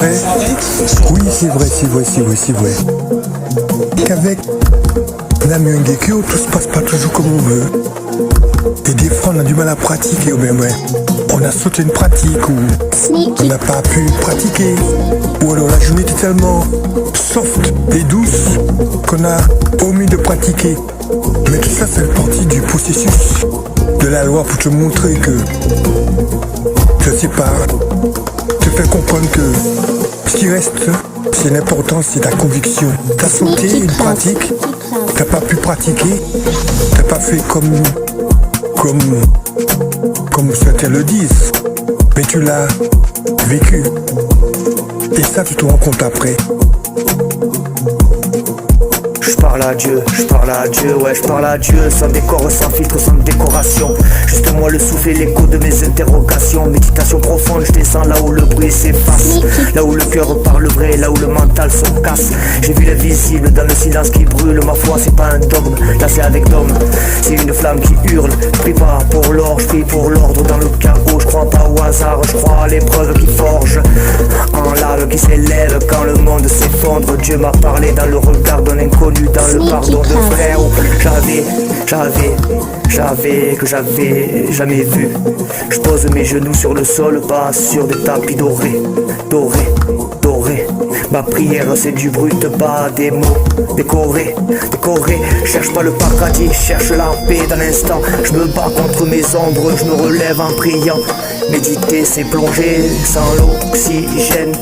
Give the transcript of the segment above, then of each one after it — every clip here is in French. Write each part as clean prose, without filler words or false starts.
Oui, c'est vrai. Qu'avec Namio Ngekyo, tout se passe pas toujours comme on veut. Et des fois, on a du mal à pratiquer, ou bien ouais. On a sauté une pratique, ou on n'a pas pu pratiquer. Ou alors la journée était tellement soft et douce qu'on a omis de pratiquer. Mais tout ça, c'est partie du processus de la loi pour te montrer que, je sais pas, te faire comprendre que ce qui reste, c'est l'important, c'est ta conviction. T'as sauté une pratique, t'as pas pu pratiquer, t'as pas fait comme certains le disent, mais tu l'as vécu. Et ça, tu te rends compte après. Je parle à Dieu, ouais, je parle à Dieu, sans décor, sans filtre, sans décoration. Juste moi le souffle et l'écho de mes interrogations. Méditation profonde, je descends là où le bruit s'efface, là où le cœur parle vrai, là où le mental se casse. J'ai vu l'invisible dans le silence qui brûle. Ma foi c'est pas un dogme, là c'est avec d'hommes. C'est une flamme qui hurle. Je prie pas pour l'or, je prie pour l'ordre dans le chaos. Je crois pas au hasard, je crois à l'épreuve qui forge en lave qui s'élève quand le monde s'effondre. Dieu m'a parlé dans le regard d'un inconnu, dans le pardon de frère où j'avais jamais vu. Je pose mes genoux sur le sol, pas sur des tapis dorés. Ma prière c'est du brut, pas des mots décorés. Cherche pas le paradis, cherche la paix d'un instant. Je me bats contre mes ombres, je me relève en priant. Méditer c'est plonger sans l'oxygène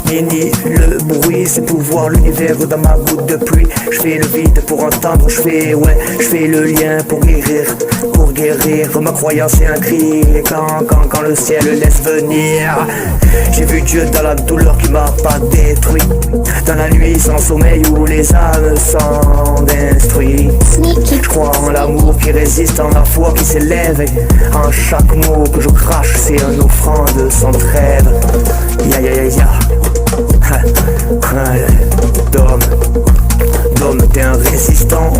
ni le bruit, c'est pouvoir l'univers dans ma goutte de pluie. Je fais le vide pour entendre, je fais le lien pour guérir. Ma croyance est un cri quand le ciel laisse venir. J'ai vu Dieu dans la douleur qui m'a pas détruit, dans la nuit sans sommeil où les âmes sont instruites. Je crois en l'amour qui résiste, en la foi qui s'élève, et en chaque mot que je crache c'est une offrande sans trêve. Ya Dom, t'es un résistant,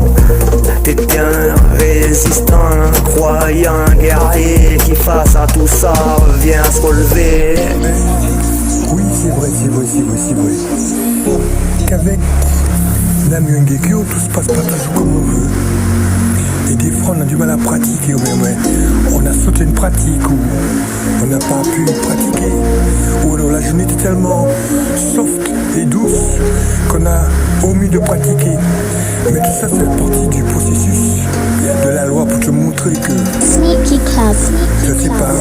un croyant, un guerrier qui face à tout ça vient se relever. Oui, c'est vrai. Qu'avec Namio Ngekyo, tout se passe pas toujours comme on veut. Et des fois, on a du mal à pratiquer, ou bien ouais. On a sauté une pratique, ou on n'a pas pu pratiquer. Ou alors la journée était tellement soft et douce qu'on a omis de pratiquer. Mais tout ça, c'est partie du processus de la loi pour te montrer que, je sais pas,